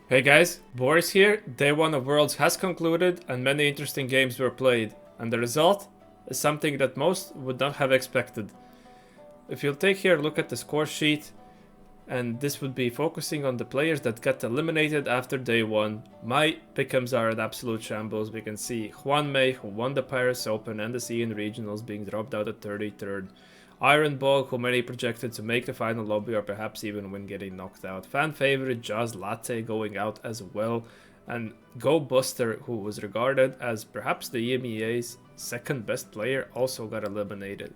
Hey guys, Boris here. Day 1 of Worlds has concluded and many interesting games were played, and the result is something that most would not have expected. If you'll take here a look at the score sheet, and this would be focusing on the players that got eliminated after day 1, my pick'ems are an absolute shambles. We can see Juan May, who won the Paris Open and the CN Regionals, being dropped out at 33rd. Iron Ball, who many projected to make the final lobby or perhaps even win getting knocked out. Fan favorite Jazz Latte going out as well. And Go Buster, who was regarded as perhaps the EMEA's second best player, also got eliminated.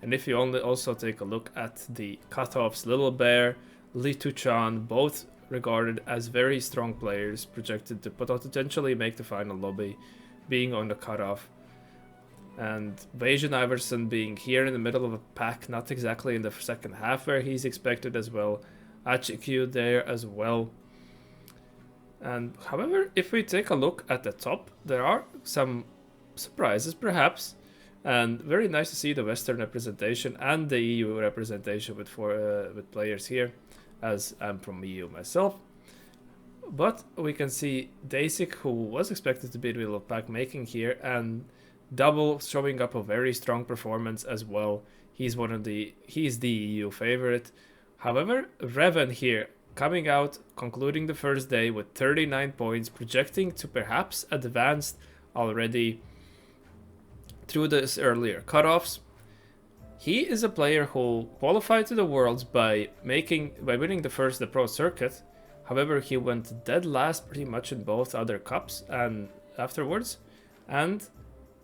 And if you only also take a look at the cutoffs, Little Bear, Li Tuchan, both regarded as very strong players, projected to potentially make the final lobby, being on the cutoff. And Vajan Iverson being here in the middle of a pack, not exactly in the second half where he's expected as well. HQ there as well. And however, if we take a look at the top, there are some surprises perhaps. And very nice to see the Western representation and the EU representation with players here, as I'm from EU myself. But we can see Dasik, who was expected to be in the middle of pack, making here, and Double showing up a very strong performance as well. He's the EU favorite. However, Reven here coming out, concluding the first day with 39 points, projecting to perhaps advance already through this earlier cutoffs. He is a player who qualified to the Worlds by winning the Pro Circuit. However, he went dead last pretty much in both other cups and afterwards, and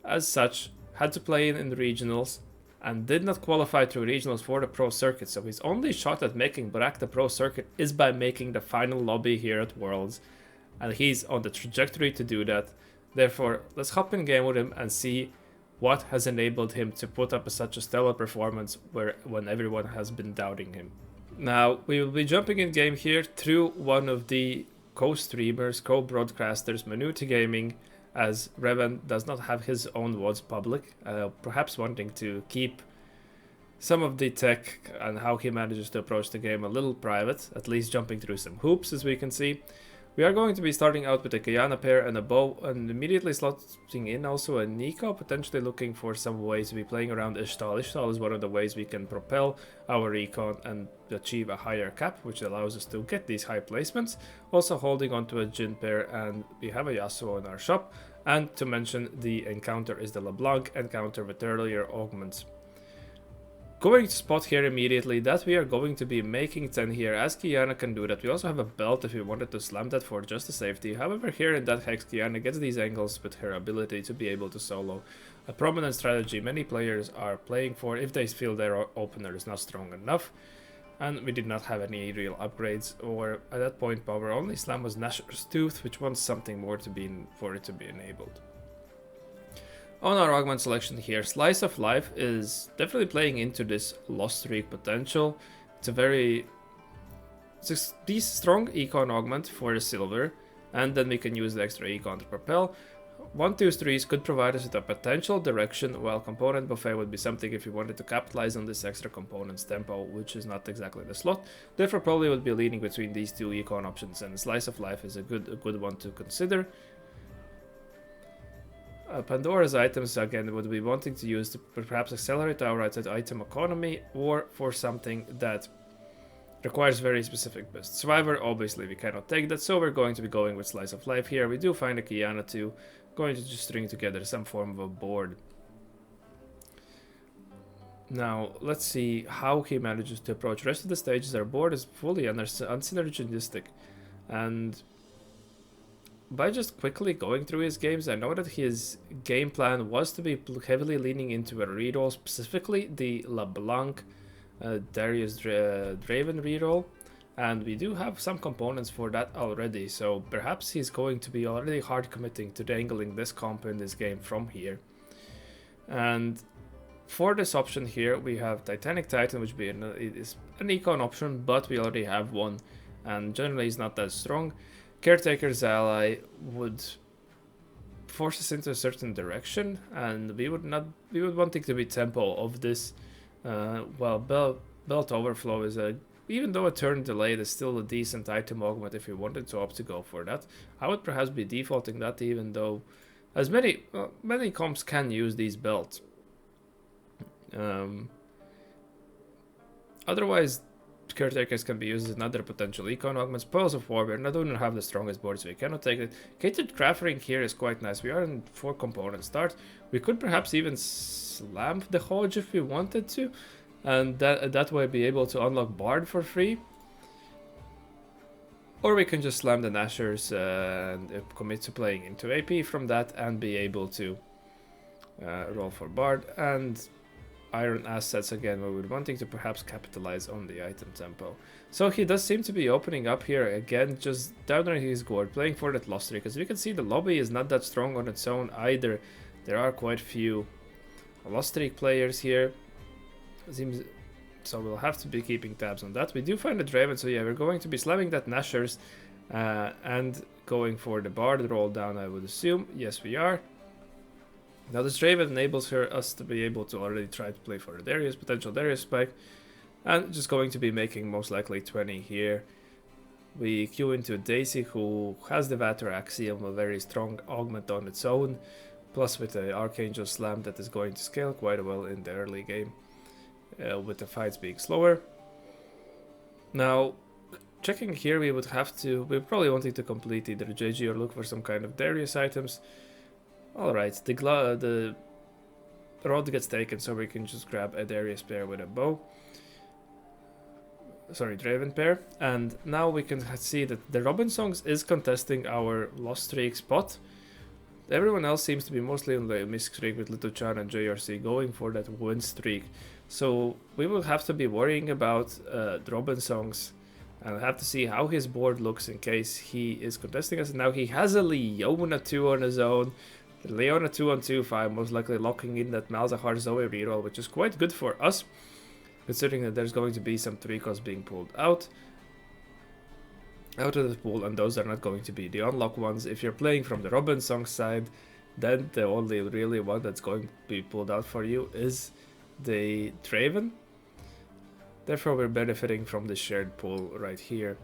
as such had to play in the regionals and did not qualify through regionals for the Pro Circuit. So his only shot at making back the Pro Circuit is by making the final lobby here at Worlds, and he's on the trajectory to do that. Therefore, let's hop in game with him and see what has enabled him to put up such a stellar performance when everyone has been doubting him. Now, we will be jumping in game here through one of the co-streamers, co-broadcasters, Minuti Gaming, as Reven does not have his own VODs public, perhaps wanting to keep some of the tech and how he manages to approach the game a little private, at least jumping through some hoops, as we can see. We are going to be starting out with a Kiana pair and a bow, and immediately slotting in also a Nico, potentially looking for some ways to be playing around Ishtal. Ishtal is one of the ways we can propel our recon and achieve a higher cap, which allows us to get these high placements. Also holding onto a Jin pair, and we have a Yasuo in our shop. And to mention, the encounter is the LeBlanc encounter with earlier augments. Going to spot here immediately that we are going to be making 10 here, as Kiana can do that. We also have a belt if we wanted to slam that for just the safety. However, here in that hex, Kiana gets these angles with her ability to be able to solo. A prominent strategy many players are playing for if they feel their opener is not strong enough. And we did not have any real upgrades, or at that point our only slam was Nashor's Tooth, which wants something more for it to be enabled. On our augment selection here, Slice of Life is definitely playing into this lost streak potential. It's a strong econ augment for the silver, and then we can use the extra econ to propel. 1, 2, 3s could provide us with a potential direction, while Component Buffet would be something if you wanted to capitalize on this extra component's tempo, which is not exactly the slot. Therefore, probably would be leaning between these two econ options, and Slice of Life is a good one to consider. Pandora's items, again, would be wanting to use to perhaps accelerate our item economy, or for something that requires very specific best. Survivor, obviously we cannot take that, so we're going to be going with Slice of Life here. We do find a Kiana too, going to just string together some form of a board. Now, let's see how he manages to approach the rest of the stages. Our board is fully unsynergistic, and by just quickly going through his games, I know that his game plan was to be heavily leaning into a reroll, specifically the LeBlanc Darius Draven reroll, and we do have some components for that already, so perhaps he's going to be already hard committing to angling this comp in this game from here. And for this option here, we have Titanic Titan, which is an econ option, but we already have one, and generally is not that strong. Caretaker's Ally would force us into a certain direction, and we would want it to be tempo of this. While Belt Overflow is a even though a turn delayed is still a decent item augment if you wanted to opt to go for that. I would perhaps be defaulting that, even though as many comps can use these belts. Otherwise, caretakers can be used as another potential econ augment. Spoils of War, we don't have the strongest board, so we cannot take it. Catered Craft Ring here is quite nice. We are in 4 component start. We could perhaps even slam the Hodge if we wanted to, and that way be able to unlock Bard for free. Or we can just slam the Nashers and commit to playing into AP from that and be able to roll for Bard. And Iron Assets again, where we're wanting to perhaps capitalize on the item tempo. So he does seem to be opening up here again, just down on his board, playing for that loss streak. As we can see, the lobby is not that strong on its own either. There are quite few loss streak players here. So we'll have to be keeping tabs on that. We do find a Reven, so yeah, we're going to be slamming that Nashers and going for the Bard roll down, I would assume. Yes, we are. Now this Reven enables us to be able to already try to play for a Darius, potential Darius spike, and just going to be making most likely 20 here. We queue into a Daisy who has the Vator Axiom, a very strong augment on its own, plus with the Archangel Slam that is going to scale quite well in the early game, with the fights being slower. Now, checking here, we're probably wanting to complete either JG or look for some kind of Darius items. Alright, the rod gets taken, so we can just grab a Darius pair with a bow. Sorry, Draven pair. And now we can see that the Robin Songs is contesting our loss streak spot. Everyone else seems to be mostly on the miss streak, with Little Chan and JRC going for that win streak. So we will have to be worrying about Robin Songs, and we'll have to see how his board looks in case he is contesting us. Now he has a Leona 2 on his own. The Leona 2 on 2-5, most likely locking in that Malzahar Zoe reroll, which is quite good for us, considering that there's going to be some 3-costs being pulled out of the pool, and those are not going to be the unlock ones. If you're playing from the Robin Song side, then the only really one that's going to be pulled out for you is the Draven. Therefore, we're benefiting from the shared pool right here.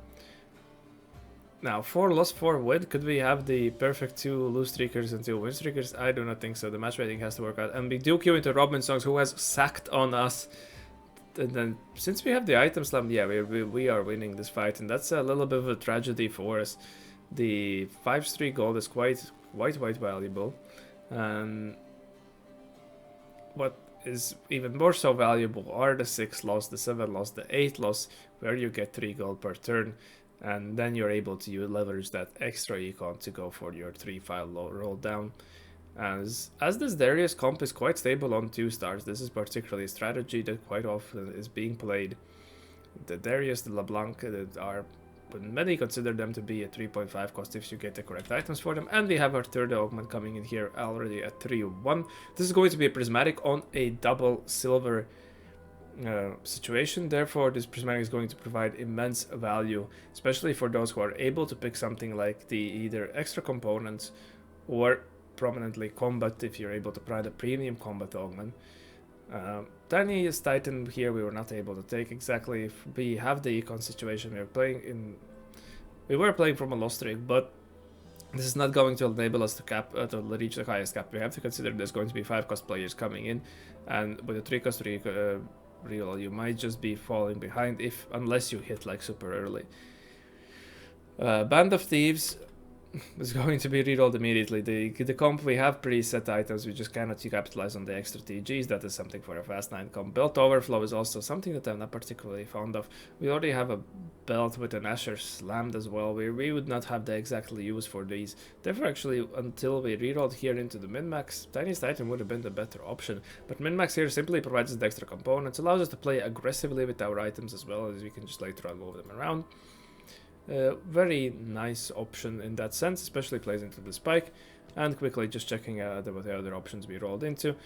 Now, 4 loss, 4 win. Could we have the perfect 2 lose streakers and 2 win streakers? I do not think so. The match rating has to work out. And we do queue into Robin Songs, who has sacked on us. And then, since we have the item slam, yeah, we are winning this fight. And that's a little bit of a tragedy for us. The 5 streak gold is quite valuable. What is even more so valuable are the 6 loss, the 7 loss, the 8 loss, where you get 3 gold per turn. And then you're able to leverage that extra econ to go for your 3-file roll down. As this Darius comp is quite stable on 2 stars, this is particularly a strategy that quite often is being played. The Darius, the LeBlanc, but many consider them to be a 3.5 cost if you get the correct items for them. And we have our third augment coming in here already at 3-1. This is going to be a prismatic on a double silver situation. Therefore, this prismatic is going to provide immense value, especially for those who are able to pick something like the either extra components or prominently combat, if you're able to provide a premium combat augment. Tiniest Titan here we were not able to take exactly. If we have the econ situation, we were playing from a loss streak, but this is not going to enable us to reach the highest cap. We have to consider there's going to be 5-cost players coming in, and with a 3-cost reroll, you might just be falling behind unless you hit like super early. Band of Thieves is going to be rerolled immediately. The comp, we have preset items, we just cannot capitalize on the extra TGs. That is something for a fast 9 comp. Belt Overflow is also something that I'm not particularly fond of. We already have a belt with an Asher slammed as well. We would not have the exactly use for these. Therefore, actually, until we rerolled here into the min-max, Tiniest Titan would have been the better option. But min-max here simply provides us the extra components, allows us to play aggressively with our items as well, as we can just later on move them around. Very nice option in that sense, especially plays into the spike. And quickly just checking out what the other options we rolled into.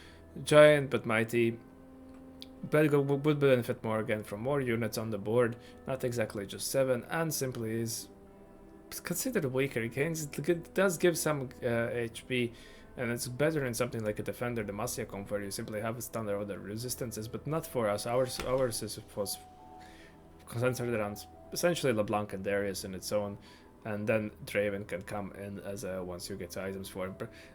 Giant but mighty would benefit more again from more units on the board, not exactly just 7, and simply is considered weaker. It does give some HP, and it's better in something like a Defender, the Masia comp, where you simply have a standard other resistances, but not for us. Ours was centered around essentially LeBlanc and Darius in its own, and then Reven can come in as a once you get items for him.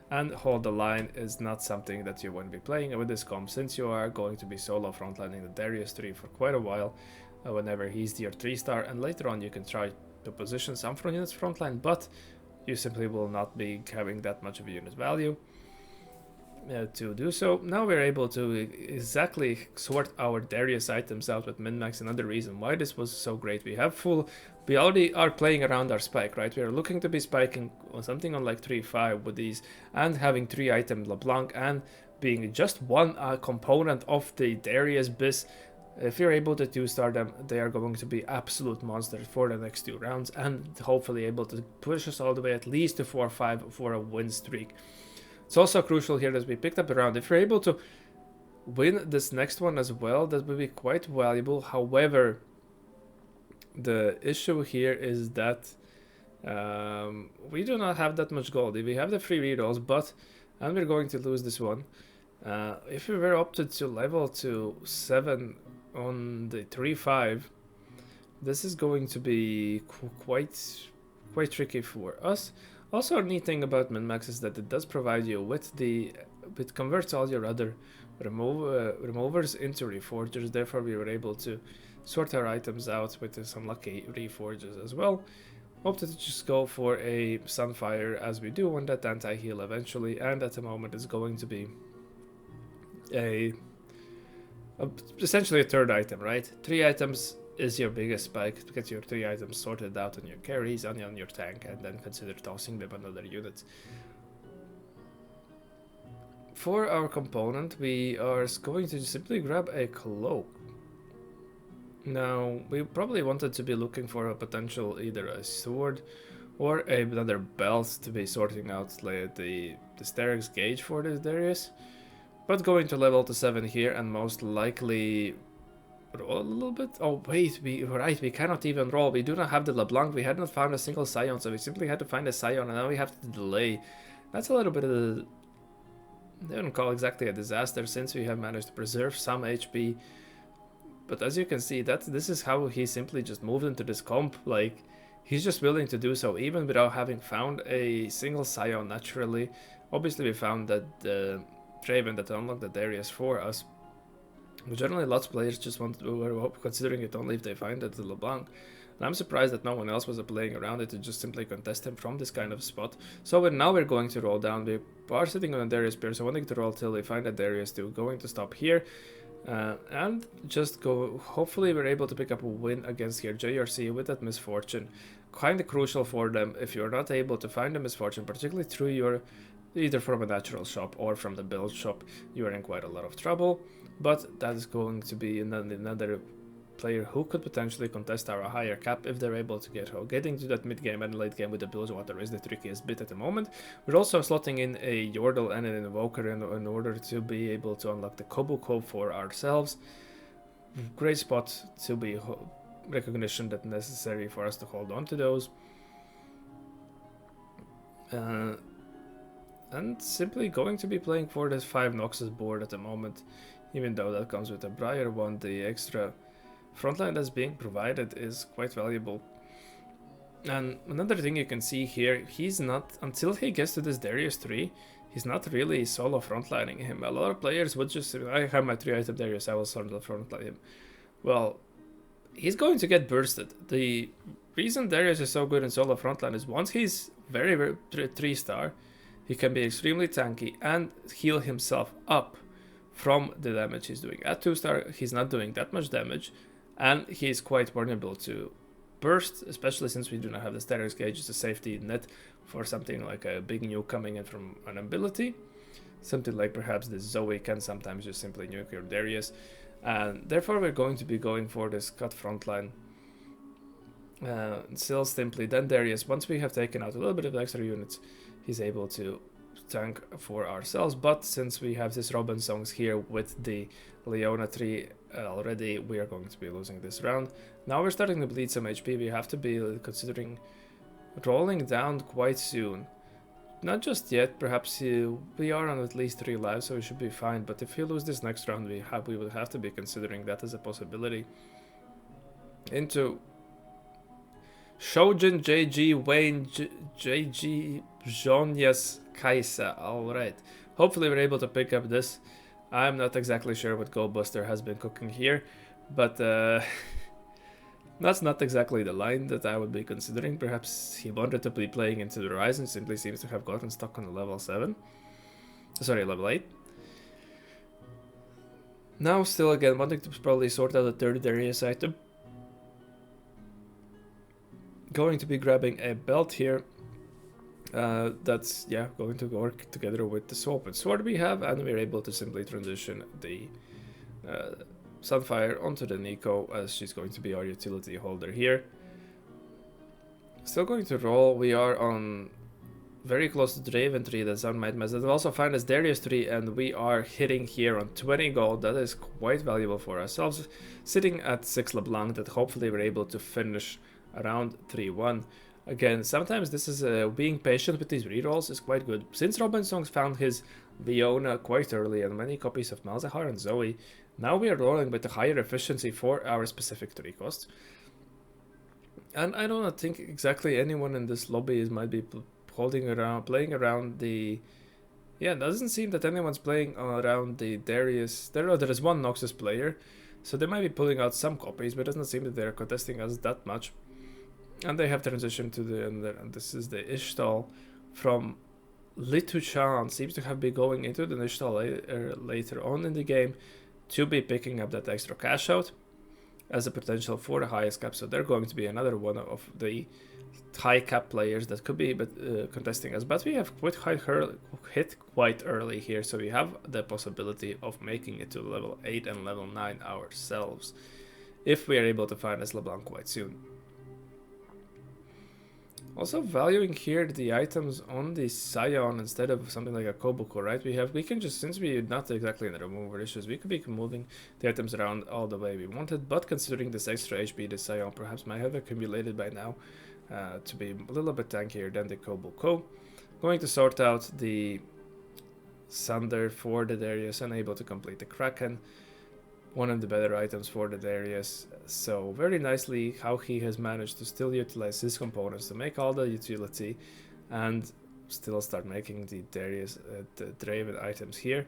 And hold the line is not something that you want to be playing with this comp, since you are going to be solo frontlining the Darius tree for quite a while whenever he's your 3-star, and later on you can try to position some front units frontline, but you simply will not be having that much of a unit value to do so. Now we're able to exactly sort our Darius items out with min-max. Another reason why this was so great. We already are playing around our spike, right? We are looking to be spiking on something on like 3-5 with these, and having 3 item LeBlanc and being just one component of the Darius bis. If you're able to 2-star them, they are going to be absolute monsters for the next 2 rounds, and hopefully able to push us all the way at least to 4-5 for a win streak. It's also crucial here that we picked up a round. If you're able to win this next one as well, that will be quite valuable. However, the issue here is that we do not have that much gold. We have the free rerolls, and we're going to lose this one. If we were opted to level to 7 on the 3-5, this is going to be quite tricky for us. Also, a neat thing about min-max is that it does provide you with it converts all your other removers into reforgers. Therefore, we were able to sort our items out with some lucky reforges as well. Opted to just go for a Sunfire as we do on that anti-heal eventually, and at the moment it's going to be essentially a third item, right? 3 items is your biggest spike to get your 3 items sorted out on your carries and on your tank, and then consider tossing them on other units. For our component, we are going to simply grab a cloak. Now, we probably wanted to be looking for a potential either a sword or another belt to be sorting out like the Sterix gauge for this Darius. But going to level to 7 here and most likely roll a little bit. Oh wait, we cannot even roll. We do not have the LeBlanc. We had not found a single Scion, so we simply had to find a Scion, and now we have to delay. That's a little bit of a, I wouldn't call exactly a disaster, since we have managed to preserve some HP. But as you can see, this is how he simply just moved into this comp. Like, he's just willing to do so even without having found a single Scion naturally. Obviously we found that the Reven that unlocked the Darius for us. But generally, lots of players just were considering it only if they find it the LeBlanc. And I'm surprised that no one else was playing around it to just simply contest him from this kind of spot. So now we're going to roll down. We are sitting on a Darius Spear, so wanting to roll till we find a Darius too. Going to stop here. And just go. Hopefully we're able to pick up a win against here JRC with that misfortune. Kind of crucial for them. If you're not able to find a misfortune, particularly through your either from a natural shop or from the build shop, you are in quite a lot of trouble. But that is going to be another player who could potentially contest our higher cap if they're able to getting to that mid game and late game with the Bilgewater is the trickiest bit at the moment. We're also slotting in a Yordle and an Invoker in order to be able to unlock the Kobuko for ourselves. Great spot to be recognition that necessary for us to hold on to those. And simply going to be playing for this 5 Noxus board at the moment, even though that comes with a Briar one. The extra frontline that's being provided is quite valuable. And another thing you can see here, he's not, until he gets to this Darius 3, he's not really solo frontlining him. A lot of players would just say, I have my 3 item Darius, I will solo frontline him. Well, he's going to get bursted. The reason Darius is so good in solo frontline is once he's very 3-star, he can be extremely tanky and heal himself up from the damage he's doing. At 2-star, he's not doing that much damage, and he's quite vulnerable to burst, especially since we do not have the Sterix gauge as a safety net for something like a big nuke coming in from an ability. Something like perhaps the Zoe can sometimes just simply nuke your Darius, and therefore we're going to be going for this cut frontline. Still simply then Darius, once we have taken out a little bit of extra units, he's able to tank for ourselves. But since we have this Robin songs here with the Leona tree already, we are going to be losing this round. Now we're starting to bleed some HP. We have to be considering rolling down quite soon. Not just yet, perhaps we are on at least 3 lives, so we should be fine. But if we lose this next round, we will have to be considering that as a possibility. into Shojin JG Wayne JG Jonias Kaisa. Alright. Hopefully we're able to pick up this. I'm not exactly sure what Goldbuster has been cooking here, but that's not exactly the line that I would be considering. Perhaps he wanted to be playing into the Horizon, simply seems to have gotten stuck on the level 7. Sorry, level 8. Now still again wanting to probably sort out the third Darius item. Going to be grabbing a belt here. That's going to work together with the open sword we have, and we're able to simply transition the Sunfire onto the Nico, as she's going to be our utility holder here. Still going to roll. We are on very close to the Reven tree that Sun might mess. That will also find us Darius tree, and we are hitting here on 20 gold. That is quite valuable for ourselves, sitting at 6 LeBlanc that hopefully we're able to finish around 3-1. Again, sometimes this is being patient with these rerolls is quite good. Since Robinson found his Leona quite early and many copies of Malzahar and Zoe, now we are rolling with a higher efficiency for our specific tree costs. And I don't think exactly anyone in this lobby might be playing around the... Yeah, it doesn't seem that anyone's playing around the Darius. There is one Noxus player, so they might be pulling out some copies, but it doesn't seem that they're contesting us that much. And they have transitioned to the... And this is the Ishtal from Lituchan. Seems to have been going into the Ishtal later on in the game to be picking up that extra cash out as a potential for the highest cap. So they're going to be another one of the high cap players that could be contesting us. But we have hit quite early here, so we have the possibility of making it to level 8 and level 9 ourselves if we are able to find this LeBlanc quite soon. Also valuing here the items on the Scion instead of something like a Kobuko, right? We can just, since we're not exactly in the removal issues, we could be moving the items around all the way we wanted, but considering this extra HP the Scion perhaps might have accumulated by now to be a little bit tankier than the Kobuko. Going to sort out the Sunder for the Darius, unable to complete the Kraken. One of the better items for the Darius. So very nicely how he has managed to still utilize his components to make all the utility and still start making the Darius, the Draven items here.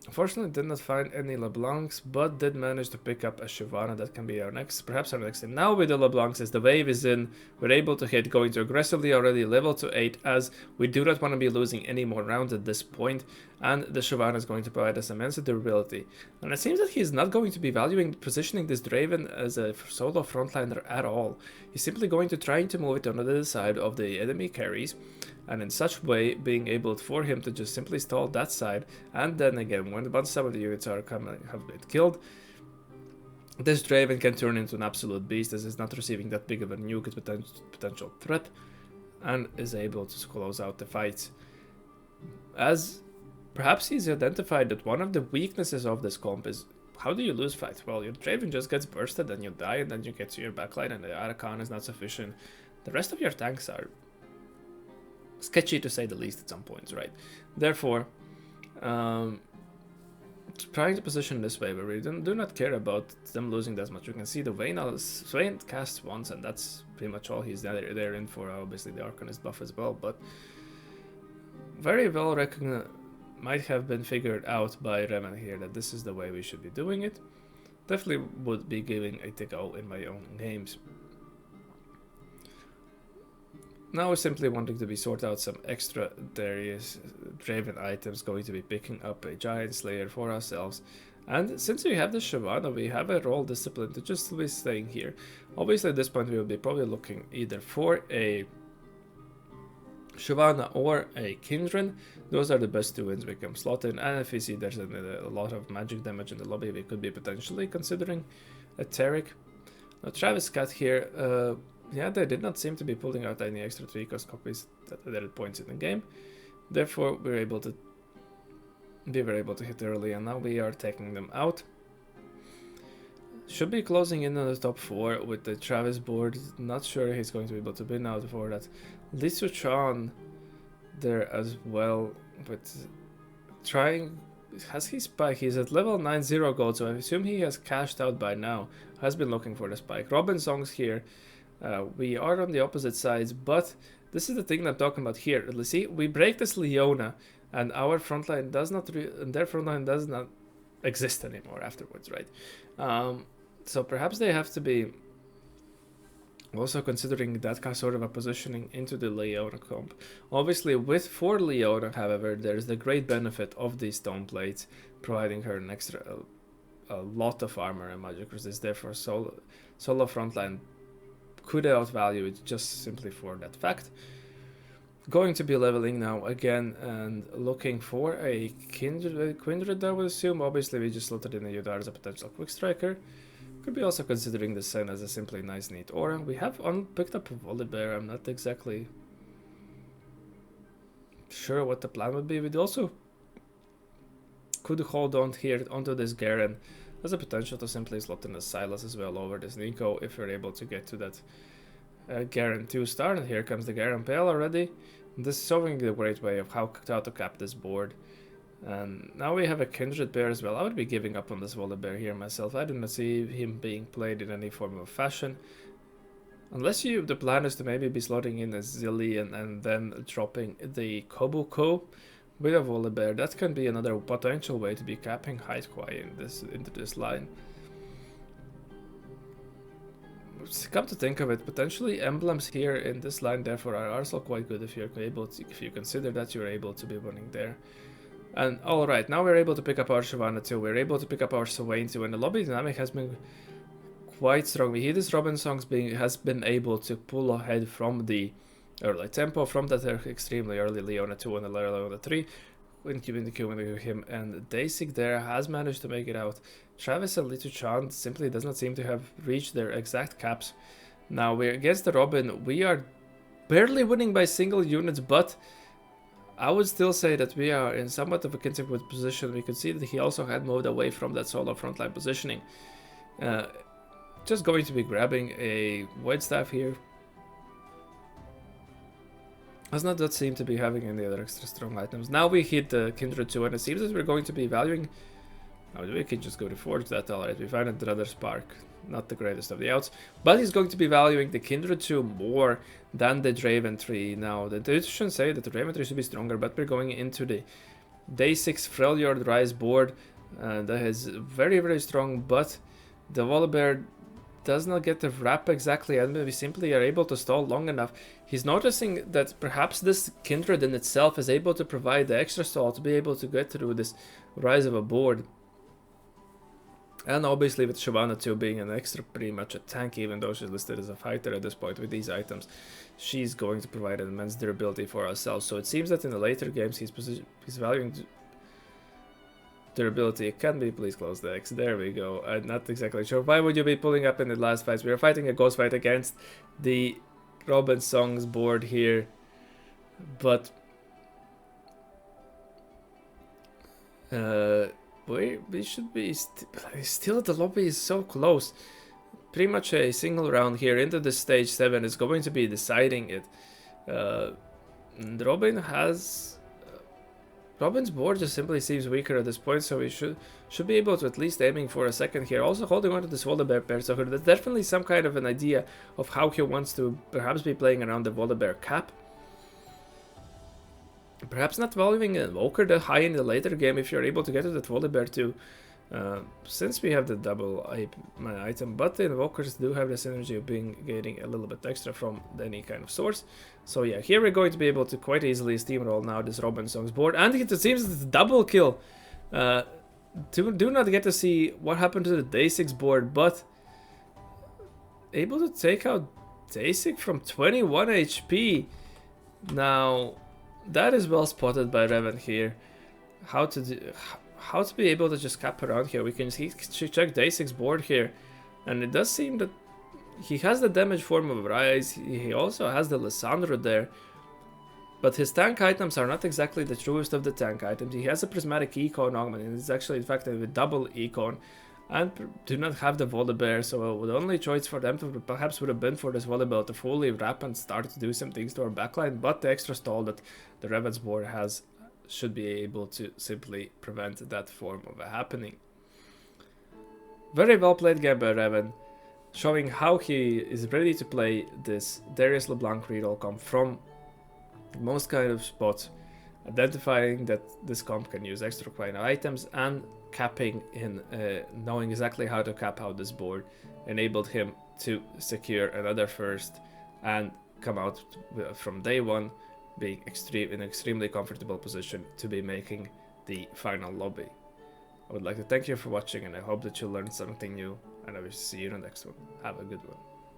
Unfortunately did not find any LeBlancs, but did manage to pick up a Shyvana. That can be our next, perhaps our next thing. Now with the LeBlancs, as the wave is in, we're able to hit, going to aggressively already level to 8, as we do not want to be losing any more rounds at this point, and the Shyvana is going to provide us immense durability. And it seems that he's not going to be positioning this Draven as a solo frontliner at all. He's simply going to try to move it on the other side of the enemy carries, and in such way being able for him to just simply stall that side, and then again when some of the units are have been killed, this Draven can turn into an absolute beast, as it's not receiving that big of a nuke potential threat, and is able to close out the fight. As perhaps he's identified that one of the weaknesses of this comp is, how do you lose fights? Well, your Draven just gets bursted and you die, and then you get to your backline and the Arakan is not sufficient. The rest of your tanks are sketchy to say the least at some points, right? Therefore, trying to position this way where we do not care about them losing that much. You can see the Swain casts once, and that's pretty much all he's there in for. Obviously the Arcanist buff as well, but very well recognized, might have been figured out by Reven here that this is the way we should be doing it. Definitely would be giving a go in my own games. Now we're simply wanting to be sort out some extra Darius Draven items, going to be picking up a Giant Slayer for ourselves. And since we have the Shyvana, we have a role discipline to just be staying here. Obviously at this point we will be probably looking either for a Shyvana or a Kindred. Those are the best two wins we can slot in, and if we see there's a lot of magic damage in the lobby, we could be potentially considering a Taric. Now Travis Cat here, yeah, they did not seem to be pulling out any extra 3-cost copies at points in the game. Therefore, we were able to hit early, and now we are taking them out. Should be closing in on the top 4 with the Travis board. Not sure he's going to be able to win out for that. Lisu Chan there as well, but trying Has he spike? He's at level 90 gold, so I assume he has cashed out by now. Has been looking for the spike. Robin Song's here. We are on the opposite sides, but this is the thing that I'm talking about here. Let's see, we break this Leona, and our front line does not, and their front line does not exist anymore afterwards, right? So perhaps they have to be also considering that kind of sort of a positioning into the Leona comp. Obviously, for Leona, however, there's the great benefit of these stone plates, providing her an extra, a lot of armor and magic resist. Therefore, solo frontline could outvalue it just simply for that fact. Going to be leveling now again and looking for a Kindred, I would assume. Obviously, we just slotted in a Yudar as a potential quick striker. Could be also considering the Sen as a simply nice, neat aura. We have picked up a Volibear. I'm not exactly sure what the plan would be. We'd also could hold on here onto this Garen. There's a potential to simply slot in a Silas as well over this Nico if we're able to get to that Garen 2-star. And here comes the Garen Pale already. This is showing a great way of how to cap this board. And now we have a Kindred Bear as well. I would be giving up on this Volibear here myself. I do not see him being played in any form of fashion. Unless the plan is to maybe be slotting in a Zillion and then dropping the Kobuko with a Volibear. That can be another potential way to be capping Height Kwai into this line. Come to think of it, potentially emblems here in this line therefore are also quite good if you consider that you're able to be winning there. And alright, now we're able to pick up our Shyvana too, we're able to pick up our Swain too, and the lobby dynamic has been quite strong. We hear this Robin Songs has been able to pull ahead from the early tempo, from that extremely early Leona 2 and the Leona 3, in the queue with him, and Daisig there has managed to make it out. Travis and Litu Chan simply does not seem to have reached their exact caps. Now we're against the Robin, we are barely winning by single units, but I would still say that we are in somewhat of a consecutive position. We could see that he also had moved away from that solo frontline positioning. Just going to be grabbing a White Staff here. Does not seem to be having any other extra strong items. Now we hit the Kindred 2 and it seems that we're going to be valuing... Oh, we can just go to Forge that, alright. We find another Spark. Not the greatest of the outs. But he's going to be valuing the Kindred 2 more than the Draven 3. Now, the intuition say that the Draven 3 should be stronger, but we're going into the Day 6 Freljord Rise board. That is very, very strong, but the Volibear does not get the wrap exactly, and we simply are able to stall long enough. He's noticing that perhaps this Kindred in itself is able to provide the extra stall to be able to get through this Rise of a board. And obviously with Shyvana 2 being an extra, pretty much a tank, even though she's listed as a fighter at this point with these items, she's going to provide an immense durability for ourselves. So it seems that in the later games he's valuing durability. Can we please close the X? There we go. I'm not exactly sure. Why would you be pulling up in the last fights? We were fighting a ghost fight against the Robin Songs board here, but we should be still. The lobby is so close. Pretty much a single round here into the stage 7 is going to be deciding it. Robin's board just simply seems weaker at this point, so we should be able to at least aiming for a second here. Also holding on to this Volibear pair, so there's definitely some kind of an idea of how he wants to perhaps be playing around the Volibear cap. Perhaps not valuing an Invoker that high in the later game if you're able to get to that Volibear too. Since we have the double item, but the Invokers do have the synergy of getting a little bit extra from any kind of source. So yeah, here we're going to be able to quite easily steamroll now this Robin Songs board, and it seems it's a double kill. Do not get to see what happened to the Day 6 board, but able to take out Daisig from 21 HP. Now that is well spotted by Reven here. How to be able to just cap around here. We can check Day6's board here, and it does seem that he has the damage form of Rise. He also has the Lissandra there, but his tank items are not exactly the truest of the tank items. He has a Prismatic Econ Augment, and it's actually in fact a double Econ, and do not have the Volibear, so the only choice for them to perhaps would have been for this Volibear to fully wrap and start to do some things to our backline, but the extra stall that the Reven's board has should be able to simply prevent that form of a happening. Very well played game by Reven, showing how he is ready to play this Darius LeBlanc reroll comp from most kind of spots, identifying that this comp can use extra kind of items, and capping in, knowing exactly how to cap out this board, enabled him to secure another first and come out from day one being in an extremely comfortable position to be making the final lobby. I would like to thank you for watching, and I hope that you learned something new, and I will see you in the next one. Have a good one.